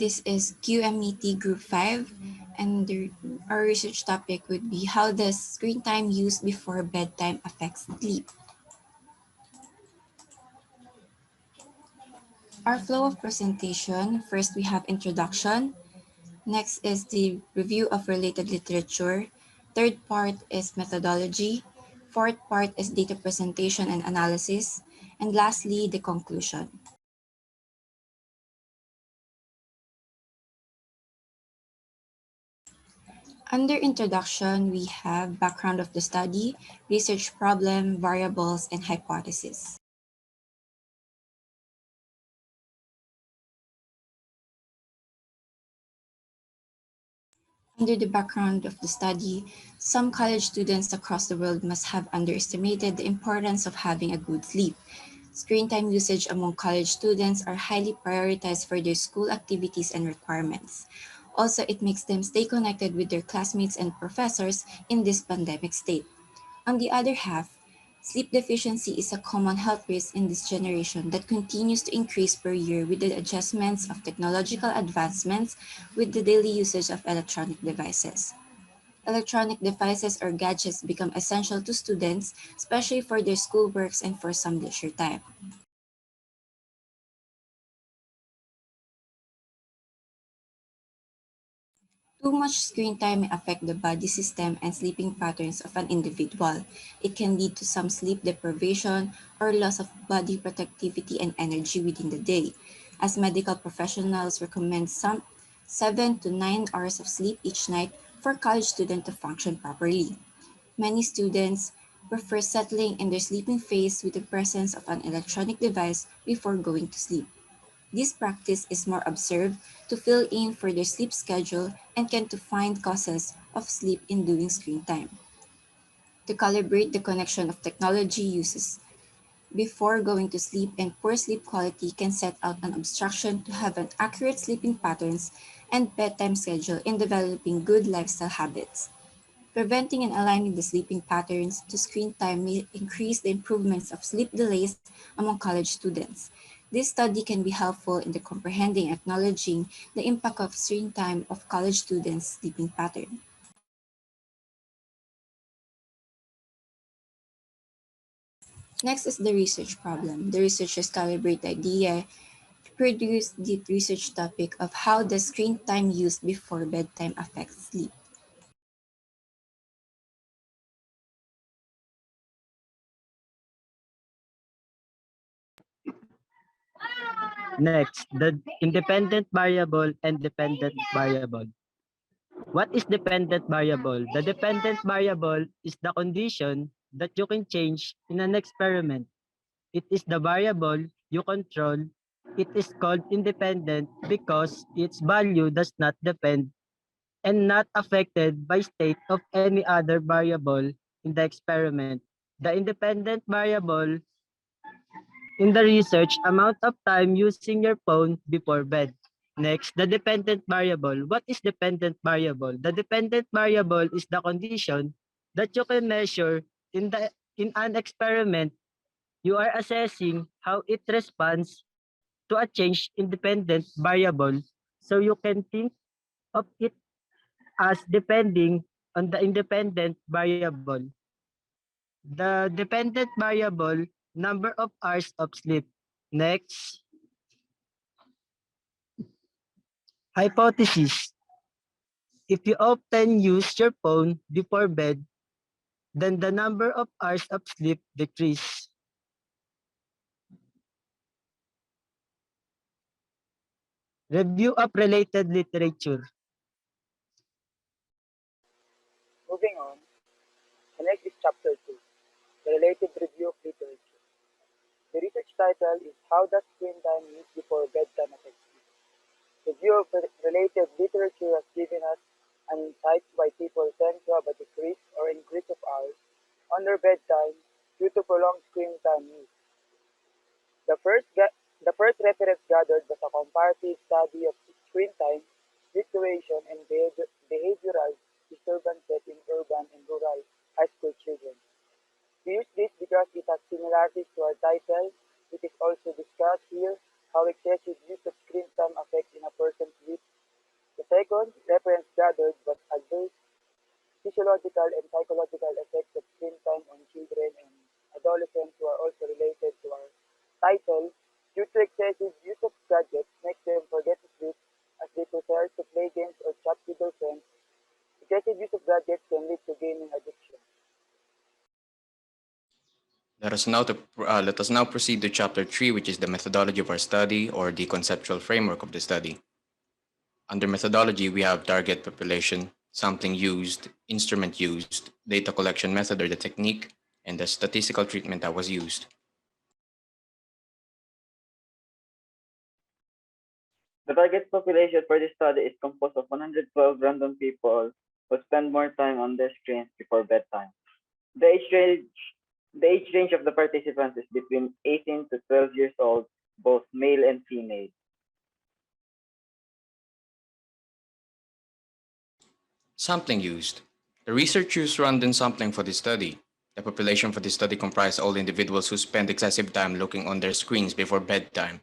this is QMET Group 5, and our research topic would be how does screen time used before bedtime affects sleep. Our flow of presentation: first we have introduction, next is the review of related literature, third part is methodology, fourth part is data presentation and analysis, and lastly, the conclusion. Under introduction, we have background of the study, research problem, variables, and hypothesis. Under the background of the study, some college students across the world must have underestimated the importance of having a good sleep. Screen time usage among college students are highly prioritized for their school activities and requirements. Also, it makes them stay connected with their classmates and professors in this pandemic state. On the other half, sleep deficiency is a common health risk in this generation that continues to increase per year with the adjustments of technological advancements with the daily usage of electronic devices. Electronic devices or gadgets become essential to students, especially for their schoolworks and for some leisure time. Too much screen time may affect the body system and sleeping patterns of an individual. It can lead to some sleep deprivation or loss of body productivity and energy within the day, as medical professionals recommend some 7 to 9 hours of sleep each night for college students to function properly. Many students prefer settling in their sleeping phase with the presence of an electronic device before going to sleep. This practice is more observed to fill in for their sleep schedule and can to find causes of sleep-inducing screen time. To calibrate the connection of technology uses before going to sleep and poor sleep quality can set out an obstruction to have an accurate sleeping patterns and bedtime schedule in developing good lifestyle habits. Preventing and aligning the sleeping patterns to screen time may increase the improvements of sleep delays among college students. This study can be helpful in the comprehending and acknowledging the impact of screen time of college students' sleeping pattern. Next is the research problem. The researchers calibrate the idea to produce the research topic of how the screen time used before bedtime affects sleep. Next, the independent variable and dependent variable. What is dependent variable? The dependent variable is the condition that you can change in an experiment. It is the variable you control. It is called independent because its value does not depend and not affected by state of any other variable in the experiment. The independent variable in the research amount of time using your phone before bed. Next, the dependent variable. What is dependent variable? The dependent variable is the condition that you can measure in an experiment. You are assessing how it responds to a change independent variable. So you can think of it as depending on the independent variable. The dependent variable, number of hours of sleep. Next, hypothesis. If you often use your phone before bed, then the number of hours of sleep decrease. Review of related literature. Moving on, the next is Chapter 2, the related review of literature. The research title is How Does Screen Time Used Before Bedtime Affect Sleep? Review of related literature has given us an insight why people tend to have a decrease or increase of hours on their bedtime due to prolonged screen time use. The first reference gathered was a comparative study of screen time, situation, and behavioral disturbances in urban and rural high school children. We use this because it has similarities to our title. It is also discussed here how excessive use of screen time affects in a person's sleep physiological and psychological effects of screen time on children and adolescents who are also related to our title, due to excessive use of gadgets makes them forget to sleep as they prefer to play games or chat with their friends. Excessive use of gadgets can lead to gaming addiction. Let us now proceed to Chapter 3, which is the methodology of our study or the conceptual framework of the study. Under methodology, we have target population, sampling used, instrument used, data collection method or the technique, and the statistical treatment that was used. The target population for this study is composed of 112 random people who spend more time on their screens before bedtime. The age range of the participants is between 18 to 12 years old, both male and female. Sampling used. The research used random sampling for this study. The population for this study comprised all individuals who spend excessive time looking on their screens before bedtime.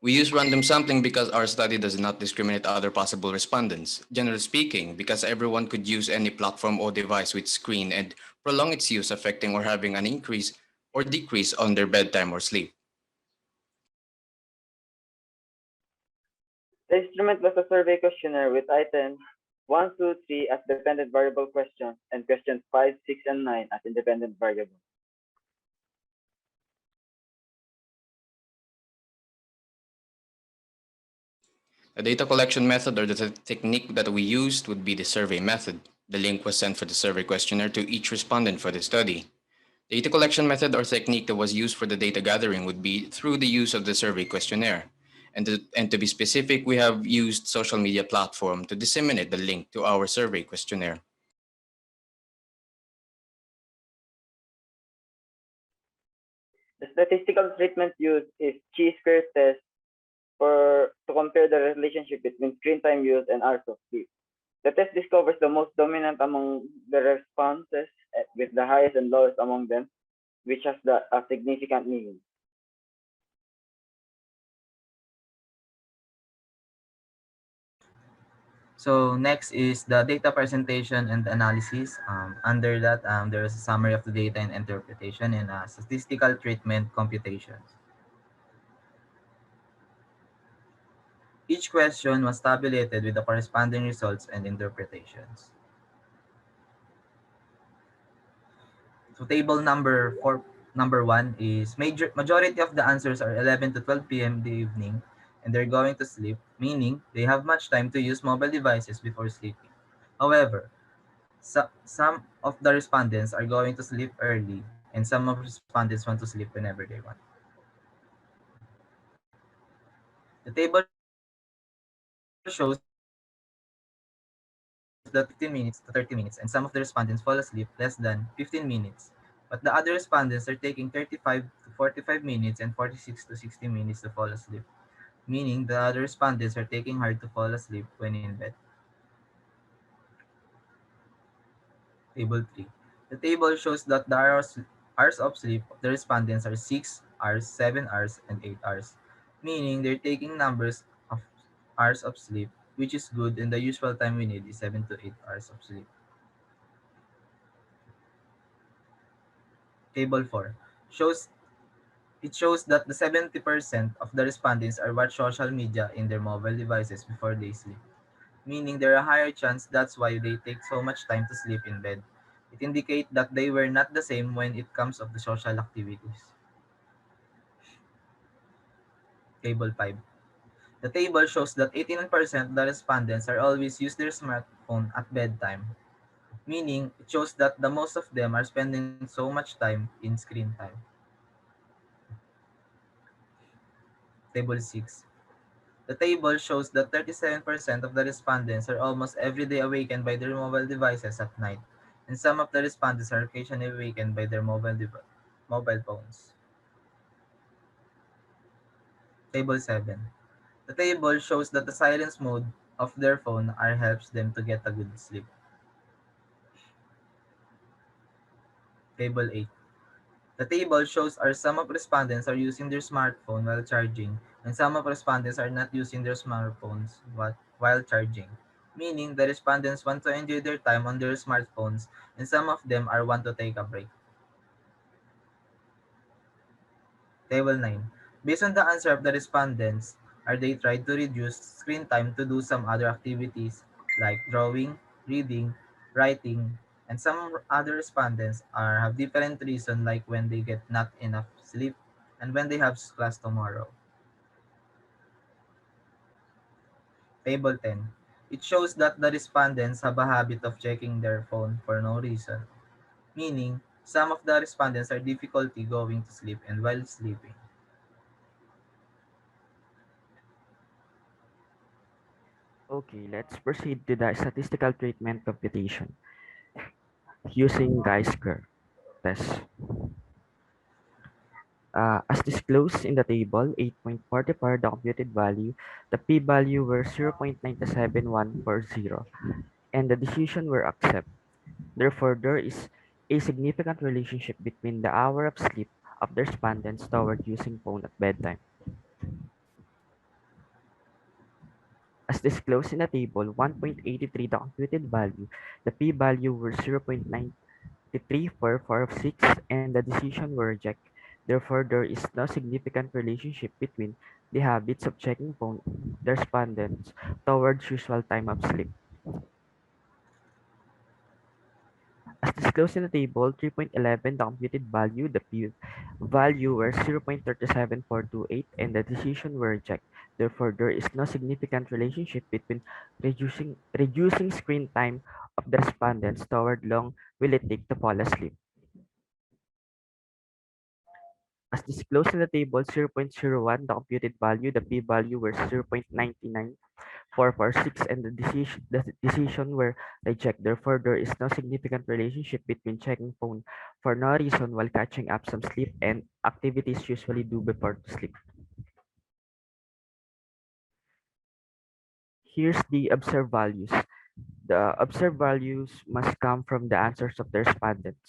We use random sampling because our study does not discriminate other possible respondents, generally speaking, because everyone could use any platform or device with screen and prolong its use, affecting or having an increase or decrease on their bedtime or sleep. The instrument was a survey questionnaire with items 1, 2, 3 as dependent variable questions and questions 5, 6, and 9 as independent variables. The data collection method or the technique that we used would be the survey method. The link was sent for the survey questionnaire to each respondent for the study. The data collection method or technique that was used for the data gathering would be through the use of the survey questionnaire. And to be specific, we have used social media platform to disseminate the link to our survey questionnaire. The statistical treatment used is chi-square test to compare the relationship between screen time use and hours of sleep. The test discovers the most dominant among the responses with the highest and lowest among them, which has a significant meaning. So next is the data presentation and analysis. Under that, there is a summary of the data and interpretation and statistical treatment computations. Each question was tabulated with the corresponding results and interpretations. So table number 1 is majority of the answers are 11 to 12 p.m. in the evening, and they're going to sleep, meaning they have much time to use mobile devices before sleeping. However, some of the respondents are going to sleep early, and some of the respondents want to sleep whenever they want. The table shows that 15 minutes to 30 minutes, and some of the respondents fall asleep less than 15 minutes. But the other respondents are taking 35 to 45 minutes and 46 to 60 minutes to fall asleep, meaning the other respondents are taking hard to fall asleep when in bed. Table 3. The table shows that the hours of sleep of the respondents are 6 hours, 7 hours, and 8 hours, meaning they're taking numbers of hours of sleep, which is good, and the usual time we need is 7 to 8 hours of sleep. Table 4 shows that the 70% of the respondents are watch social media in their mobile devices before they sleep, meaning there are a higher chance that's why they take so much time to sleep in bed. It indicates that they were not the same when it comes of the social activities. Table 5. The table shows that 89% of the respondents are always use their smartphone at bedtime, meaning it shows that the most of them are spending so much time in screen time. Table 6. The table shows that 37% of the respondents are almost every day awakened by their mobile devices at night, and some of the respondents are occasionally awakened by their mobile phones. Table 7. The table shows that the silence mode of their phone helps them to get a good sleep. Table 8. The table shows some of respondents are using their smartphone while charging, and some of respondents are not using their smartphones while charging, meaning the respondents want to enjoy their time on their smartphones and some of them are want to take a break. Table 9. Based on the answer of the respondents, are they tried to reduce screen time to do some other activities like drawing, reading, writing, and some other respondents are have different reason like when they get not enough sleep and when they have class tomorrow. Table 10. It shows that the respondents have a habit of checking their phone for no reason, meaning some of the respondents are difficulty going to sleep and while sleeping. Okay, let's proceed to the statistical treatment computation using Geisker test. As disclosed in the table 8.44, the computed value, the p-value were 0.97140, and the decision were accept. Therefore, there is a significant relationship between the hour of sleep of the respondents toward using phone at bedtime. As disclosed in the table 1.83, the computed value, the p-value were 0.93446, and the decision were reject. Therefore, there is no significant relationship between the habits of checking phone the respondents towards usual time of sleep. As disclosed in the table 3.11, the computed value, the p-value were 0.37428, and the decision were reject. Therefore, there is no significant relationship between reducing screen time of the respondents toward long will it take to fall asleep. As disclosed in the table 0.01, the computed value, the p-value were 0.99446, and the decision were reject. Therefore, there is no significant relationship between checking phone for no reason while catching up some sleep and activities usually do before to sleep. Here's the observed values. The observed values must come from the answers of the respondents.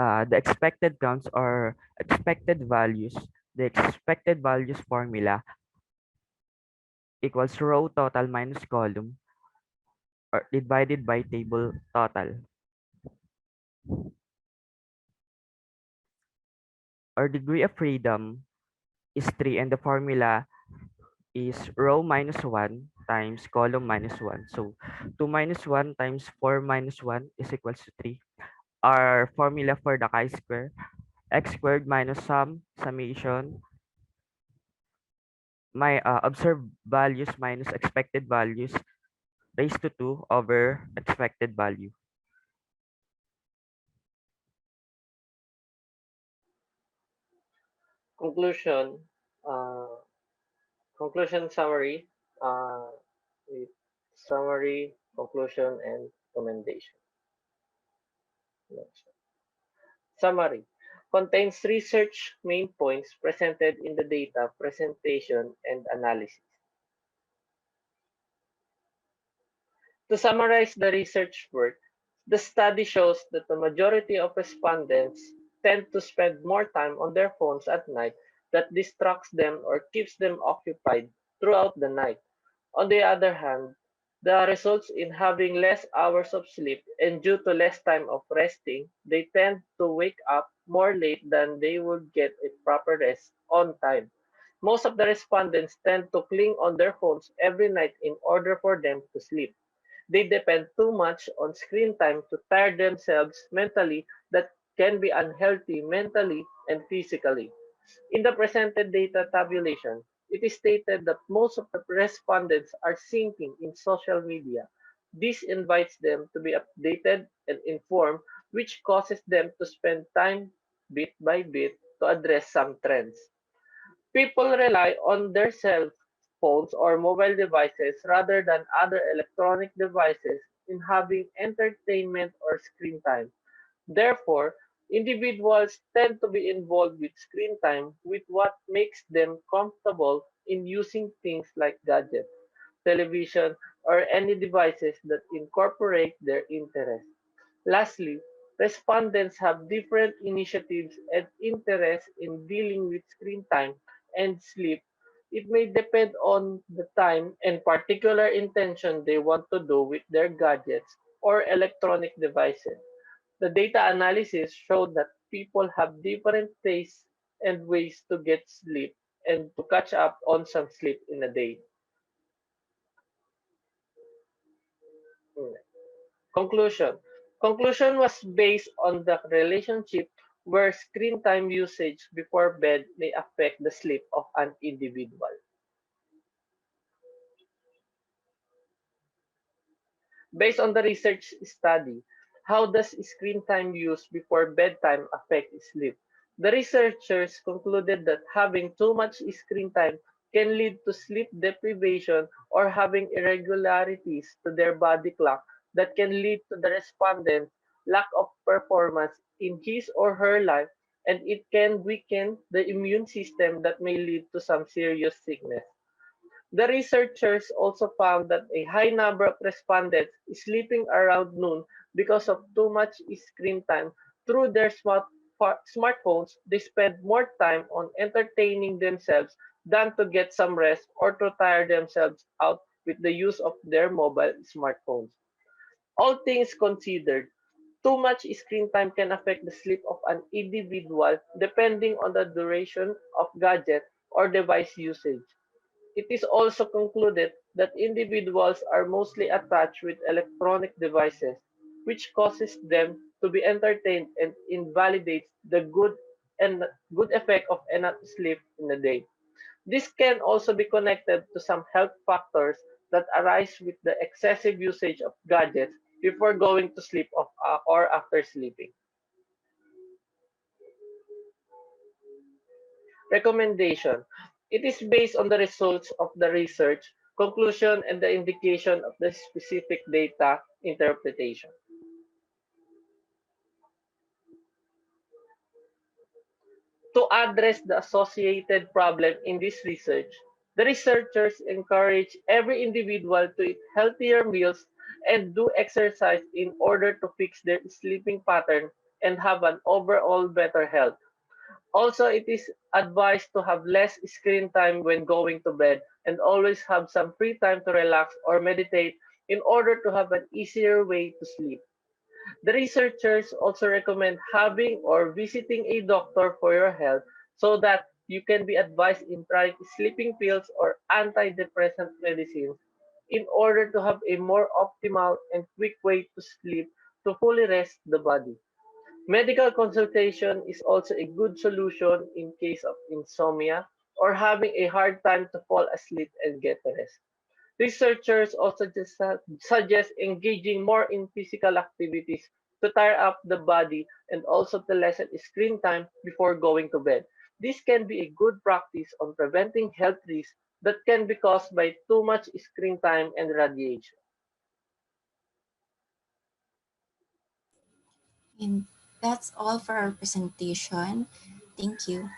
The expected counts or expected values. The expected values formula equals row total minus column or divided by table total. Our degree of freedom is 3 and the formula is row minus 1 times column minus 1. So 2 minus 1 times 4 minus 1 is equals to 3. Our formula for the chi-square, x squared minus summation, my observed values minus expected values raised to 2 over expected value. Conclusion, uh, conclusion summary, uh, with summary, conclusion, and recommendation. Summary contains research main points presented in the data presentation and analysis. To summarize the research work, the study shows that the majority of respondents tend to spend more time on their phones at night that distracts them or keeps them occupied throughout the night. On the other hand, the results in having less hours of sleep and due to less time of resting, they tend to wake up more late than they would get a proper rest on time. Most of the respondents tend to cling on their phones every night in order for them to sleep. They depend too much on screen time to tire themselves mentally that can be unhealthy mentally and physically. In the presented data tabulation, it is stated that most of the respondents are sinking in social media. This invites them to be updated and informed, which causes them to spend time bit by bit to address some trends. People rely on their cell phones or mobile devices rather than other electronic devices in having entertainment or screen time. Therefore, individuals tend to be involved with screen time with what makes them comfortable in using things like gadgets, television, or any devices that incorporate their interests. Lastly, respondents have different initiatives and interests in dealing with screen time and sleep It may depend on the time and particular intention they want to do with their gadgets or electronic devices. The data analysis showed that people have different tastes and ways to get sleep and to catch up on some sleep in a day. Conclusion. Conclusion was based on the relationship where screen time usage before bed may affect the sleep of an individual. Based on the research study, how does screen time use before bedtime affect sleep? The researchers concluded that having too much screen time can lead to sleep deprivation or having irregularities to their body clock that can lead to the respondent's lack of performance in his or her life, and it can weaken the immune system that may lead to some serious sickness. The researchers also found that a high number of respondents is sleeping around noon because of too much screen time through their smartphones. They spend more time on entertaining themselves than to get some rest or to tire themselves out with the use of their mobile smartphones. All things considered, too much screen time can affect the sleep of an individual depending on the duration of gadget or device usage. It is also concluded that individuals are mostly attached with electronic devices, which causes them to be entertained and invalidates the good effect of enough sleep in the day. This can also be connected to some health factors that arise with the excessive usage of gadgets before going to sleep or after sleeping. Recommendation. It is based on the results of the research, conclusion, and the indication of the specific data interpretation. To address the associated problem in this research, the researchers encourage every individual to eat healthier meals and do exercise in order to fix their sleeping pattern and have an overall better health. Also, it is advised to have less screen time when going to bed and always have some free time to relax or meditate in order to have an easier way to sleep. The researchers also recommend having or visiting a doctor for your health so that you can be advised in trying sleeping pills or antidepressant medicines in order to have a more optimal and quick way to sleep to fully rest the body. Medical consultation is also a good solution in case of insomnia or having a hard time to fall asleep and get rest. Researchers also suggest engaging more in physical activities to tire up the body and also to lessen screen time before going to bed. This can be a good practice on preventing health risks that can be caused by too much screen time and radiation. And that's all for our presentation. Thank you.